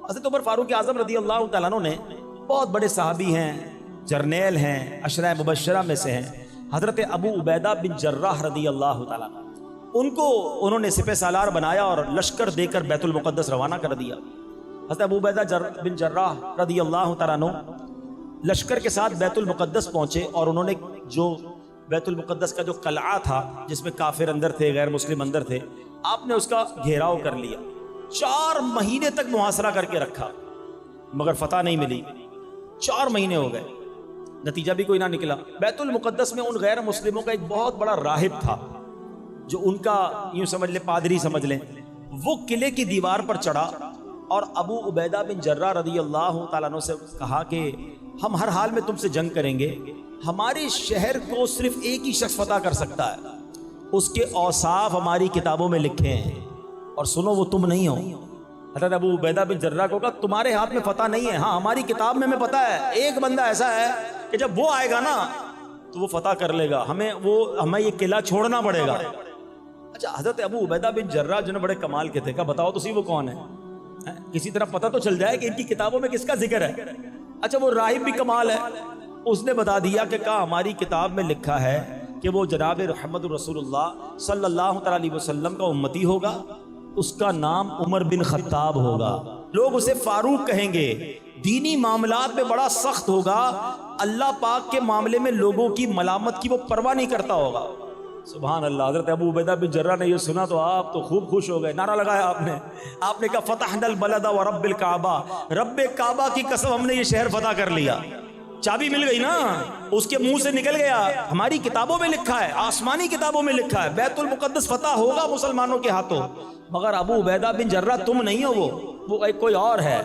حضرت عمر فاروق اعظم رضی اللہ تعالیٰ عنہ نے، بہت بڑے صحابی ہیں، جرنیل ہیں، عشرہ مبشرہ میں سے ہیں، حضرت ابو عبیدہ بن جراح رضی اللہ تعالیٰ عنہ، ان کو انہوں نے سپہ سالار بنایا اور لشکر دے کر بیت المقدس روانہ کر دیا. حضرت ابو عبیدہ بن جراح رضی اللہ تعالیٰ عنہ لشکر کے ساتھ بیت المقدس پہنچے اور انہوں نے جو بیت المقدس کا جو قلعہ تھا جس میں کافر اندر تھے، غیر مسلم اندر تھے، آپ نے اس کا گھیراؤ کر لیا. 4 مہینے تک محاصرہ کر کے رکھا مگر فتح نہیں ملی. 4 مہینے ہو گئے، نتیجہ بھی کوئی نہ نکلا. بیت المقدس میں ان غیر مسلموں کا ایک بہت بڑا راہب تھا جو ان کا یوں سمجھ لیں پادری سمجھ لیں. وہ قلعے کی دیوار پر چڑھا اور ابو عبیدہ بن جراح رضی اللہ تعالیٰ عنہ سے کہا کہ ہم ہر حال میں تم سے جنگ کریں گے، ہمارے شہر کو صرف ایک ہی شخص فتح کر سکتا ہے، اس کے اوصاف ہماری کتابوں میں لکھے ہیں اور سنو وہ تم نہیں ہو. حضرت ابو عبیدہ بن جراح کو کہا تمہارے ہاتھ میں فتح نہیں ہے، ہاں ہماری کتاب میں ہمیں پتہ ہے ایک بندہ ایسا ہے کہ جب وہ آئے گا نا تو وہ فتح کر لے گا، ہمیں یہ قلعہ چھوڑنا پڑے گا. اچھا، حضرت ابو عبیدہ بن جراح جو بڑے کمال کے تھے، کہا بتاؤ تو صحیح وہ کون ہے، کسی طرح پتہ تو چل جائے کہ ان کی کتابوں میں کس کا ذکر ہے. اچھا، وہ راہب بھی کمال ہے، اس نے بتا دیا کہ کہا ہماری کتاب میں لکھا ہے کہ وہ جناب محمد رسول اللہ صلی اللہ تعالی علیہ وسلم کا امتی ہوگا، اس کا نام عمر بن خطاب ہوگا، لوگ اسے فاروق کہیں گے، دینی معاملات میں بڑا سخت ہوگا، اللہ پاک کے معاملے میں لوگوں کی ملامت کی وہ پرواہ نہیں کرتا ہوگا. سبحان اللہ. حضرت ابو عبیدہ بن جراح نے یہ سنا تو آپ تو خوب خوش ہو گئے، نعرہ لگایا آپ نے کہا فتحنا البلد ورب الکعبہ، رب کعبہ کی قسم ہم نے یہ شہر فتح کر لیا. چابی مل گئی نا، اس کے منہ سے نکل گیا، ہماری کتابوں میں لکھا ہے، آسمانی کتابوں میں لکھا ہے بیت المقدس فتح ہوگا مسلمانوں کے ہاتھوں. مگر ابو عبیدہ بن جراح تم نہیں ہو، وہ ایک کوئی اور ہے.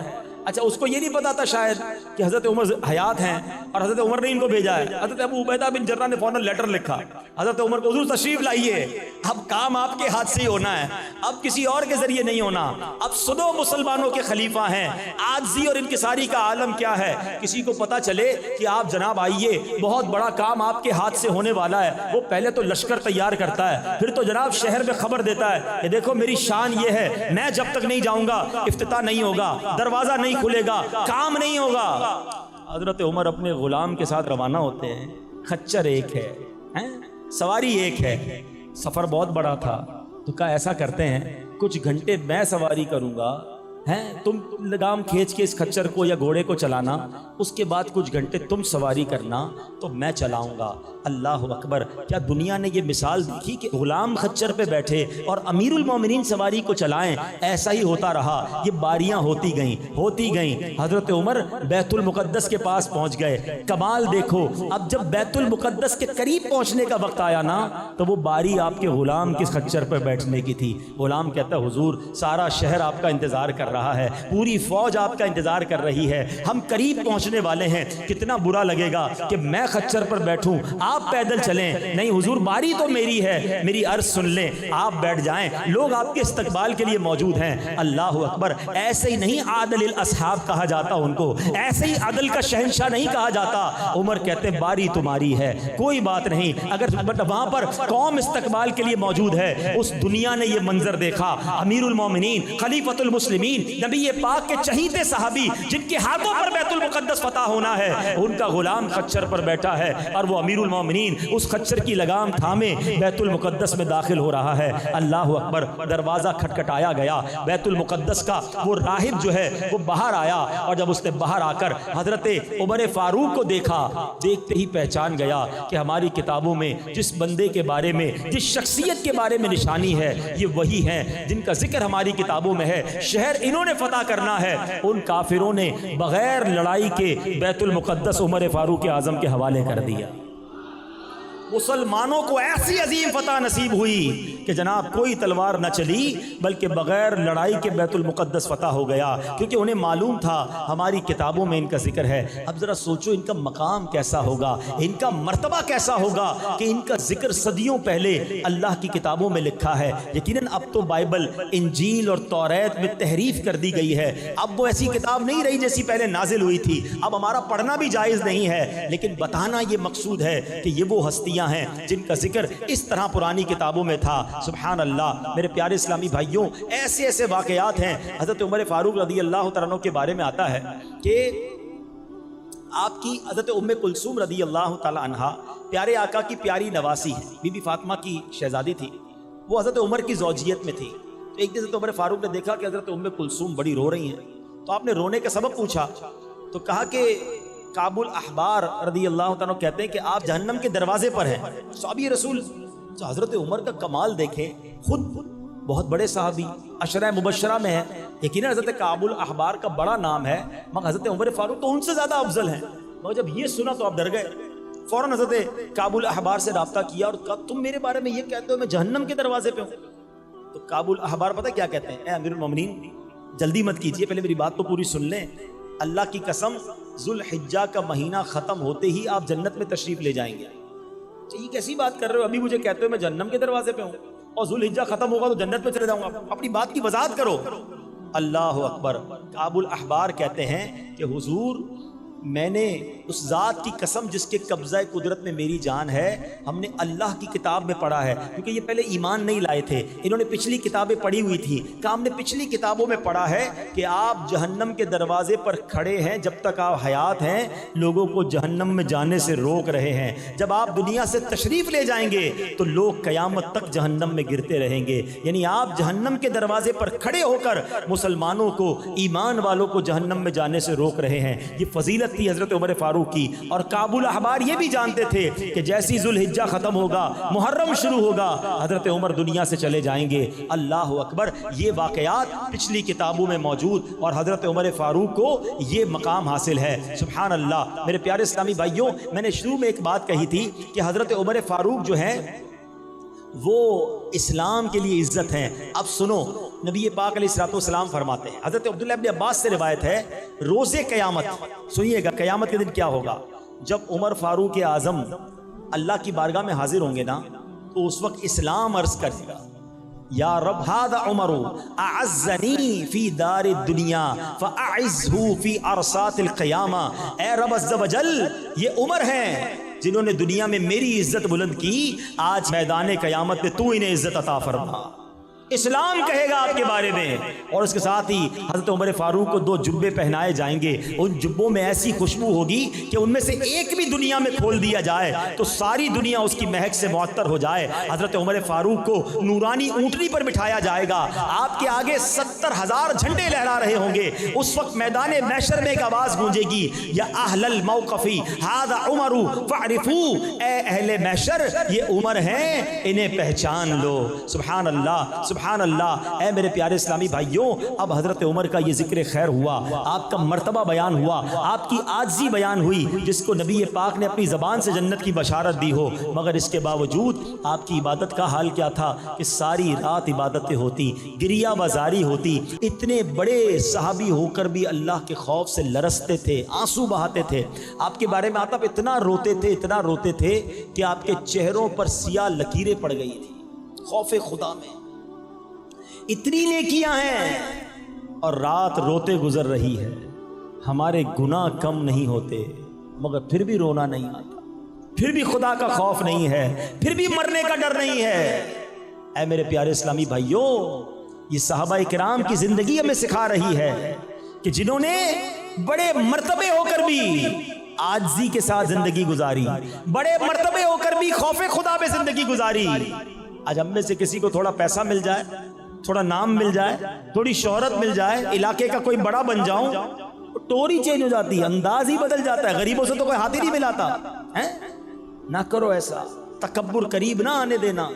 اچھا اس کو یہ نہیں پتا تھا شاید کہ حضرت عمر حیات ہیں اور حضرت عمر نے ان کو بھیجا ہے. حضرت ابو عبیدہ بن جراح نے فوراً لیٹر لکھا حضرت عمر کو, حضور تشریف لائیے, اب کام آپ کے ہاتھ سے ہی ہونا ہے, اب کسی اور کے ذریعے نہیں ہونا. اب سنو مسلمانوں کے خلیفہ ہیں, عاجزی اور انکساری کا عالم کیا ہے. کسی کو پتا چلے کہ آپ جناب آئیے, بہت بڑا کام آپ کے ہاتھ سے ہونے والا ہے, وہ پہلے تو لشکر تیار کرتا ہے, پھر تو جناب شہر میں خبر دیتا ہے کہ دیکھو میری شان یہ ہے, میں جب تک نہیں جاؤں گا افتتاح نہیں ہوگا, دروازہ نہیں کھلے گا, کام نہیں ہوگا. حضرت عمر اپنے غلام کے ساتھ روانہ ہوتے ہیں. خچر ایک ہے, سواری ایک ہے, سفر بہت بڑا تھا, تو کہا ایسا کرتے ہیں کچھ گھنٹے میں سواری کروں گا, تم لگام کھینچ کے اس خچر کو یا گھوڑے کو چلانا, اس کے بعد کچھ گھنٹے تم سواری کرنا تو میں چلاؤں گا. اللہ اکبر, کیا دنیا نے یہ مثال دیکھی کہ غلام خچر پہ بیٹھے اور امیر المومنین سواری کو چلائیں. ایسا ہی ہوتا رہا, یہ باریاں ہوتی گئیں. حضرت عمر بیت المقدس کے پاس پہنچ گئے. کمال دیکھو, اب جب بیت المقدس کے قریب پہنچنے کا وقت آیا نا, تو وہ باری آپ کے غلام کے خچر پہ بیٹھنے کی تھی. غلام کہتا ہے حضور سارا شہر آپ کا انتظار کر رہا ہے, پوری فوج آپ کا انتظار کر رہی ہے, ہم قریب پہنچنے والے ہیں, کتنا برا لگے گا کہ میں خچر پر بیٹھوں, آپ پیدل چلیں. نہیں حضور باری تو میری ہے, میری عرض سن لیں, آپ بیٹھ جائیں, لوگ آپ کے استقبال کے لیے موجود ہیں. اللہ اکبر, ایسے ہی نہیں عادل الاصحاب کہا جاتا ان کو, ایسے ہی عدل کا شہنشاہ نہیں کہا جاتا. عمر کہتے ہیں باری تمہاری ہے, کوئی بات نہیں. اگر وہاں پر قوم استقبال کے لیے موجود ہے, اس دنیا نے یہ منظر دیکھا, امیر المومنین خلیفۃ المسلمین نبی پاک کے چہیتے صحابی جن کے ہاتھوں پر بیت المقدس فتح ہونا ہے, ان کا غلام خچر پر بیٹھا ہے اور وہ امیر المومنین اس خچر کی لگام تھامے بیت المقدس میں داخل ہو رہا ہے. اللہ اکبر, دروازہ کھٹکھٹایا گیا, بیت المقدس کا وہ راہب جو ہے وہ باہر آیا, اور جب اس نے باہر آ کر حضرت عمر فاروق کو دیکھا, دیکھتے ہی پہچان گیا کہ ہماری کتابوں میں جس بندے کے بارے میں, جس شخصیت کے بارے میں نشانی ہے, یہ وہی ہیں جن کا ذکر ہماری کتابوں میں ہے. شہر انہوں نے فتح کرنا ہے. ان کافروں نے بغیر لڑائی کے بیت المقدس عمر فاروق اعظم کے حوالے کر دیا. مسلمانوں کو ایسی عظیم فتح نصیب ہوئی کہ جناب کوئی تلوار نہ چلی, بلکہ بغیر لڑائی کے بیت المقدس فتح ہو گیا, کیونکہ انہیں معلوم تھا ہماری کتابوں میں ان کا ذکر ہے. اب ذرا سوچو ان کا مقام کیسا ہوگا, ان کا مرتبہ کیسا ہوگا کہ ان کا ذکر صدیوں پہلے اللہ کی کتابوں میں لکھا ہے. یقیناً اب تو بائبل, انجیل اور توریت میں تحریف کر دی گئی ہے, اب وہ ایسی کتاب نہیں رہی جیسی پہلے نازل ہوئی تھی, اب ہمارا پڑھنا بھی جائز نہیں ہے. لیکن بتانا یہ مقصود ہے کہ یہ وہ ہستیاں ہیں جن کا ذکر اس طرح پرانی کتابوں میں تھا. سبحان اللہ. میرے پیارے اسلامی بھائیوں, ایسے ایسے واقعات ہیں. حضرت عمر فاروق رضی اللہ تعالیٰ عنہ کے بارے میں آتا ہے کہ آپ کی حضرت ام کلثوم رضی اللہ تعالیٰ عنہ پیارے آقا کی پیاری نواسی ہے, بی بی فاطمہ کی شہزادی تھی, وہ حضرت عمر کی زوجیت میں تھی. تو ایک دن حضرت عمر فاروق نے دیکھا کہ حضرت ام کلثوم بڑی رو رہی ہیں, تو آپ نے رونے کا سبب پوچھا, تو کہا کہ کعب الاحبار رضی اللہ تعالیٰ کہتے ہیں کہ آپ جہنم کے دروازے پر ہیں. صحابی رسول حضرت عمر کا کمال دیکھیں, خود بہت بڑے صحابی عشرہ مبشرہ میں ہیں, یقیناً حضرت کعب الاحبار کا بڑا نام ہے, مگر حضرت عمر فاروق تو ان سے زیادہ افضل ہیں. مگر جب یہ سنا تو آپ ڈر گئے, فوراً حضرت کعب الاحبار سے رابطہ کیا اور کہا تم میرے بارے میں یہ کہتے ہو میں جہنم کے دروازے پہ ہوں. تو کعب الاحبار پتہ کیا کہتے ہیں, اے امیر المومنین جلدی مت کیجئے, پہلے میری بات تو پوری سن لیں. اللہ کی قسم ذوالحجہ کا مہینہ ختم ہوتے ہی آپ جنت میں تشریف لے جائیں گے. یہ کیسی بات کر رہے ہو, ابھی مجھے کہتے ہو میں جہنم کے دروازے پہ ہوں اور ذوالحجہ ختم ہوگا تو جنت میں چلے جاؤں گا, اپنی بات کی وضاحت کرو. اللہ اکبر. کعب الاحبار کہتے ہیں کہ حضور میں نے اس ذات کی قسم جس کے قبضہ قدرت میں میری جان ہے, ہم نے اللہ کی کتاب میں پڑھا ہے, کیونکہ یہ پہلے ایمان نہیں لائے تھے, انہوں نے پچھلی کتابیں پڑھی ہوئی تھی, کہ ہم نے پچھلی کتابوں میں پڑھا ہے کہ آپ جہنم کے دروازے پر کھڑے ہیں, جب تک آپ حیات ہیں لوگوں کو جہنم میں جانے سے روک رہے ہیں, جب آپ دنیا سے تشریف لے جائیں گے تو لوگ قیامت تک جہنم میں گرتے رہیں گے. یعنی آپ جہنم کے دروازے پر کھڑے ہو کر مسلمانوں کو, ایمان والوں کو جہنم میں جانے سے روک رہے ہیں. یہ فضیلت تھی حضرت عمر فاروق کی. اور کعب الاحبار یہ بھی جانتے تھے کہ جیسی ذوالحجہ ختم ہوگا, محرم شروع ہوگا, حضرت عمر دنیا سے چلے جائیں گے. اللہ اکبر. یہ واقعات پچھلی کتابوں میں موجود اور حضرت عمر فاروق کو یہ مقام حاصل ہے. سبحان اللہ. میرے پیارے اسلامی بھائیوں, میں نے شروع میں ایک بات کہی تھی کہ حضرت عمر فاروق جو ہیں وہ اسلام کے لیے عزت ہیں۔ اب سنو، نبی پاک علیہ الصلوۃ والسلام فرماتے ہیں، حضرت عبداللہ ابن عباس سے روایت ہے، روز قیامت، سنیے گا قیامت کے دن کیا ہوگا، جب عمر فاروق اعظم اللہ کی بارگاہ میں حاضر ہوں گے نا، تو اس وقت اسلام عرض کرے گا، یا رب ھذا عمر اعزنی فی دار الدنیا فاعزہ فی عرصات القیامہ، اے رب عز و جل یہ عمر ہیں جنہوں نے دنیا میں میری عزت بلند کی، آج میدان قیامت میں تو انہیں عزت عطا فرما۔ اسلام کہے گا آپ کے بارے میں، اور اس کے ساتھ ہی حضرت عمر فاروق کو 2 جبے پہنائے جائیں گے، ان جبوں میں ایسی خوشبو ہوگی کہ ان میں سے ایک بھی دنیا میں کھول دیا جائے تو ساری دنیا اس کی مہک سے معطر ہو جائے۔ حضرت عمر فاروق کو نورانی اونٹنی پر بٹھایا جائے گا، آپ کے آگے 70,000 جھنڈے لہرا رہے ہوں گے، اس وقت میدان محشر میں ایک آواز گونجے گی، یا اہل الموقف ھذا عمر فاعرفوا، اے اہل محشر یہ عمر ہیں، انہیں پہچان لو۔ سبحان اللہ، سبحان اللہ۔ اے میرے پیارے اسلامی بھائیوں، اب حضرت عمر کا یہ ذکر خیر ہوا، آپ کا مرتبہ بیان ہوا، آپ کی عاجزی بیان ہوئی، جس کو نبی پاک نے اپنی زبان سے جنت کی بشارت دی ہو، مگر اس کے باوجود آپ کی عبادت کا حال کیا تھا کہ ساری رات عبادتیں ہوتی، گریہ بازاری ہوتی، اتنے بڑے صحابی ہو کر بھی اللہ کے خوف سے لرزتے تھے، آنسو بہاتے تھے۔ آپ کے بارے میں آتا اتنا روتے تھے، اتنا روتے تھے کہ آپ کے چہروں پر سیاہ لکیریں پڑ گئی تھی، خوف خدا میں اتنی نیکیاں ہیں، اور رات روتے گزر رہی ہے، ہمارے گناہ کم نہیں ہوتے مگر پھر بھی رونا نہیں آتا، پھر بھی خدا کا خوف نہیں ہے، پھر بھی مرنے کا ڈر نہیں ہے۔ اے میرے پیارے اسلامی بھائیوں، یہ صحابہ کرام کی زندگی ہمیں سکھا رہی ہے کہ جنہوں نے بڑے مرتبے ہو کر بھی عاجزی کے ساتھ زندگی گزاری، بڑے مرتبے ہو کر بھی خوف خدا پہ زندگی گزاری۔ آج ہم میں سے کسی کو تھوڑا پیسہ مل جائے، تھوڑا نام مل جائے، تھوڑی شہرت مل جائے، علاقے کا کوئی بڑا بن جاؤں، ٹوری چینج ہو جاتی ہے، انداز ہی بدل جاتا ہے، غریبوں سے تو کوئی ہاتھ ہی نہیں ملاتا ہے۔ نہ کرو ایسا، تکبر قریب نہ آنے دینا،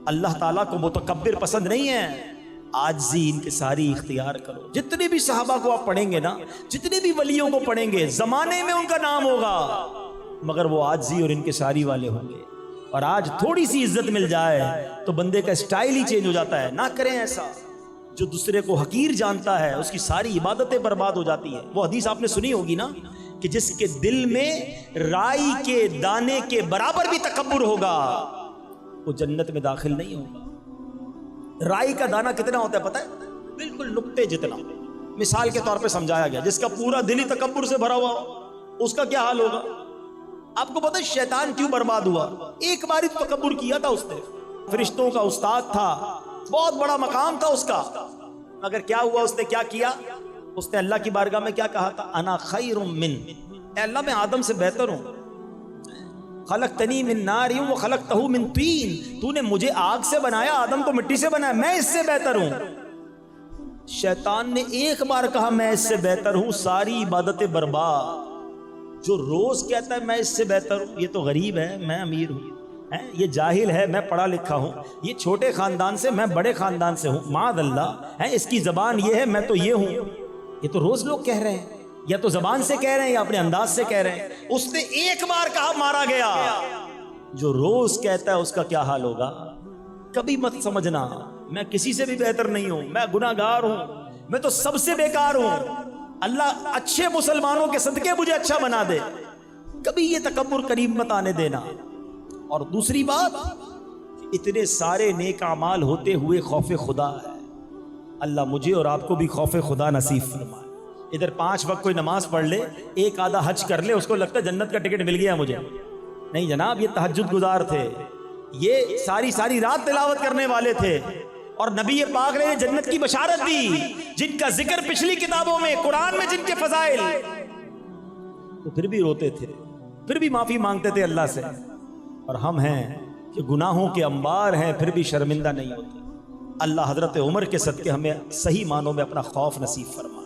اللہ تعالیٰ کو متکبر پسند نہیں ہے۔ عاجزی انکساری اختیار کرو۔ جتنے بھی صحابہ کو آپ پڑھیں گے نا، جتنے بھی ولیوں کو پڑھیں گے، زمانے میں ان کا نام ہوگا مگر وہ عاجزی اور انکساری والے ہوں گے۔ اور آج تھوڑی سی عزت مل جائے تو بندے کا اسٹائل ہی چینج ہو جاتا ہے۔ نہ کریں ایسا، جو دوسرے کو حقیر جانتا ہے اس کی ساری عبادتیں برباد ہو جاتی ہیں۔ وہ حدیث آپ نے سنی ہوگی نا کہ جس کے دل میں رائی کے دانے کے برابر بھی تکبر ہوگا وہ جنت میں داخل نہیں ہوگا۔ رائی کا دانہ کتنا ہوتا ہے پتہ ہے؟ بالکل نقطے جتنا۔ مثال کے طور پہ سمجھایا گیا، جس کا پورا دل ہی تکبر سے بھرا ہوا ہو اس کا کیا حال ہوگا؟ آپ کو پتہ ہے شیطان کیوں برباد ہوا؟ ایک بار ہی تکبر کیا تھا اس نے، فرشتوں کا استاد تھا، بہت بڑا مقام تھا اس کا، مگر کیا ہوا؟ اس نے کیا کیا؟ اس نے اللہ کی بارگاہ میں کیا کہا تھا؟ انا خیر من، اے اللہ میں آدم سے بہتر ہوں، خلقتنی من نار وخلقتہ من طین، تو نے مجھے آگ سے بنایا، آدم کو مٹی سے بنایا، میں اس سے بہتر ہوں۔ شیطان نے ایک بار کہا میں اس سے بہتر ہوں، ساری عبادتیں برباد۔ جو روز کہتا ہے میں اس سے بہتر ہوں، یہ تو غریب ہے میں امیر ہوں، یہ جاہل ہے میں پڑھا لکھا ہوں، یہ چھوٹے خاندان سے میں بڑے خاندان سے ہوں، معاذ اللہ، اس کی زبان یہ ہے میں تو یہ ہوں، یہ تو روز لوگ کہہ رہے ہیں، یا تو زبان سے کہہ رہے ہیں یا اپنے انداز سے کہہ رہے ہیں۔ اس نے ایک بار کہا مارا گیا۔ جو روز کہتا ہے اس کا کیا حال ہوگا؟ کبھی مت سمجھنا میں کسی سے بھی بہتر نہیں ہوں، میں گناہ گار ہوں، میں تو سب سے بیکار ہوں، اللہ اچھے مسلمانوں کے صدقے مجھے اچھا بنا دے۔ کبھی یہ تکبر قریب مت آنے دینا۔ اور دوسری بات، اتنے سارے نیک اعمال ہوتے ہوئے خوف خدا ہے۔ اللہ مجھے اور آپ کو بھی خوف خدا نصیب فرمائے۔ ادھر 5 وقت کوئی نماز پڑھ لے، ایک آدھا حج کر لے، اس کو لگتا ہے جنت کا ٹکٹ مل گیا مجھے۔ نہیں جناب، یہ تہجد گزار تھے، یہ ساری رات تلاوت کرنے والے تھے، اور نبی پاک نے جنت کی بشارت دی، جن کا ذکر پچھلی کتابوں میں، قرآن میں جن کے فضائل، تو پھر بھی روتے تھے، پھر بھی معافی مانگتے تھے اللہ سے۔ اور ہم ہیں کہ گناہوں کے انبار ہیں پھر بھی شرمندہ نہیں ہوتے۔ اللہ حضرت عمر کے صدقے ہمیں صحیح معنوں میں اپنا خوف نصیب فرمائے،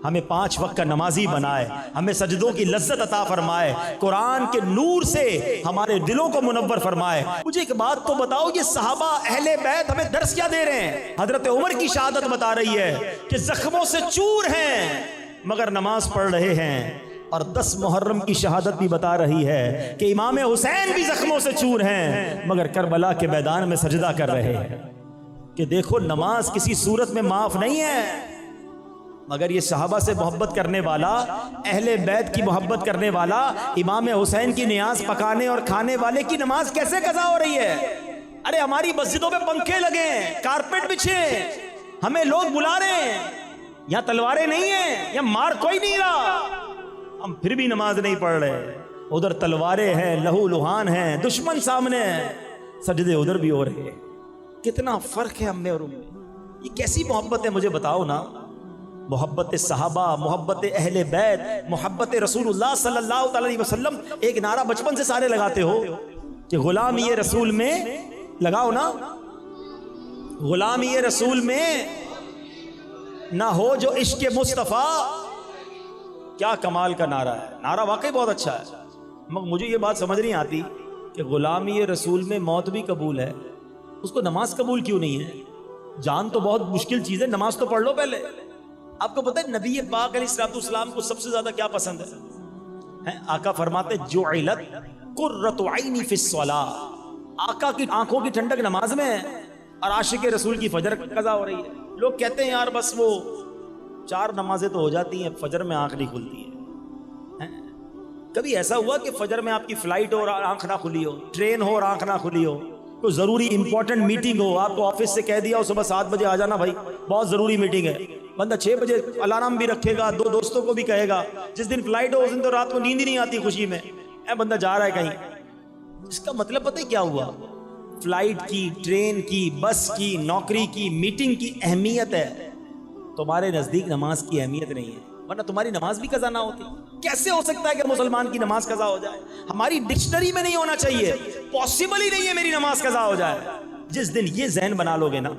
ہمیں 5 وقت کا نمازی بنائے، ہمیں سجدوں کی لذت عطا فرمائے، قرآن کے نور سے ہمارے دلوں کو منور فرمائے۔ مجھے ایک بات تو بتاؤ، یہ صحابہ اہل بیت ہمیں درس کیا دے رہے ہیں؟ حضرت عمر کی شہادت بتا رہی ہے کہ زخموں سے چور ہیں مگر نماز پڑھ رہے ہیں، اور 10 محرم کی شہادت بھی بتا رہی ہے کہ امام حسین بھی زخموں سے چور ہیں مگر کربلا کے میدان میں سجدہ کر رہے ہیں کہ دیکھو نماز کسی صورت میں معاف نہیں ہے. مگر یہ صحابہ سے محبت کرنے والا، اہل بیت کی محبت کرنے والا، امام حسین کی نیاز پکانے اور کھانے والے کی نماز کیسے قضا ہو رہی ہے؟ ارے ہماری مسجدوں پہ پنکھے لگے، کارپیٹ بچھے، ہمیں لوگ بلا رہے ہیں، یہاں تلواریں نہیں ہیں، یہاں مار کوئی نہیں رہا، ہم پھر بھی نماز نہیں پڑھ رہے. ادھر تلواریں ہیں، لہو لہان ہیں، دشمن سامنے ہیں، سجدے ادھر بھی ہو رہے ہیں. کتنا فرق ہے ہم میں اور ان میں. یہ کیسی محبت ہے مجھے بتاؤ نا. محبت صحابہ، محبت اہل بیت، محبت رسول اللہ صلی اللہ علیہ وسلم. ایک نعرہ بچپن سے سارے لگاتے ہو کہ غلامی رسول میں، لگاؤ نا، غلامی رسول میں نہ ہو جو عشق مصطفیٰ. کیا کمال کا نعرہ ہے، نعرہ واقعی بہت اچھا ہے. مگر مجھے یہ بات سمجھ نہیں آتی کہ غلامی رسول میں موت بھی قبول ہے، اس کو نماز قبول کیوں نہیں ہے؟ جان تو بہت مشکل چیز ہے، نماز تو پڑھ لو پہلے. آپ کو پتہ ہے نبی پاک علیہ السلام کو سب سے زیادہ کیا پسند ہے؟ آقا فرماتے جعلت قرۃ عینی فی الصلاۃ. آقا کی آنکھوں کی ٹھنڈک نماز میں ہے. اور عاشق رسول کی فجر قضا ہو رہی ہے. لوگ کہتے ہیں یار بس وہ 4 نمازیں تو ہو جاتی ہیں، فجر میں آنکھ نہیں کھلتی ہے. کبھی ایسا ہوا کہ فجر میں آپ کی فلائٹ ہو اور آنکھ نہ کھلی ہو، ٹرین ہو اور آنکھ نہ کھلی ہو، کوئی ضروری امپورٹنٹ میٹنگ ہو، آپ کو آفس سے کہہ دیا ہو صبح 7 بجے آ جانا بھائی بہت ضروری میٹنگ ہے، بندہ 6 بجے الارم بھی رکھے گا، 2 دوستوں کو بھی کہے گا، جس دن فلائٹ ہو اس دن تو رات کو نیند ہی نہیں آتی خوشی میں، بندہ جا رہا ہے کہیں. اس کا مطلب پتہ ہے کیا ہوا؟ فلائٹ کی، ٹرین کی، بس کی، نوکری کی، میٹنگ کی اہمیت ہے، تمہارے نزدیک نماز کی اہمیت نہیں ہے، ورنہ تمہاری نماز بھی قضا نہ ہوتی. کیسے ہو سکتا ہے کہ مسلمان کی نماز قضا ہو جائے؟ ہماری ڈکشنری میں نہیں ہونا چاہیے، پاسبل ہی نہیں ہے میری نماز قضا ہو جائے. جس دن یہ ذہن بنا لو گے نا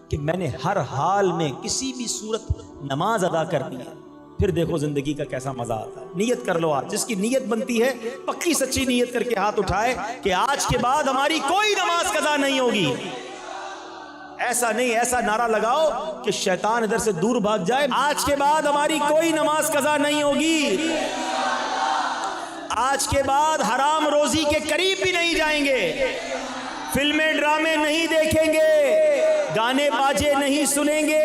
کہ میں نے ہر حال میں کسی بھی صورت نماز ادا کرنی ہے، پھر دیکھو زندگی کا کیسا مزہ آتا ہے. نیت کر لو. آج جس کی نیت بنتی ہے پکی سچی نیت کر کے ہاتھ اٹھائے کہ آج کے بعد ہماری کوئی نماز قضا نہیں ہوگی. ایسا نہیں، ایسا نعرہ لگاؤ کہ شیطان ادھر سے دور بھاگ جائے. آج کے بعد ہماری کوئی نماز قضا نہیں ہوگی، آج کے بعد حرام روزی کے قریب بھی نہیں جائیں گے، فلمیں ڈرامے نہیں دیکھیں گے، گانے باجے نہیں سنیں گے،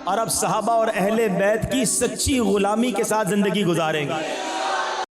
اور اب صحابہ اور اہل بیت کی سچی غلامی کے ساتھ زندگی گزاریں گے.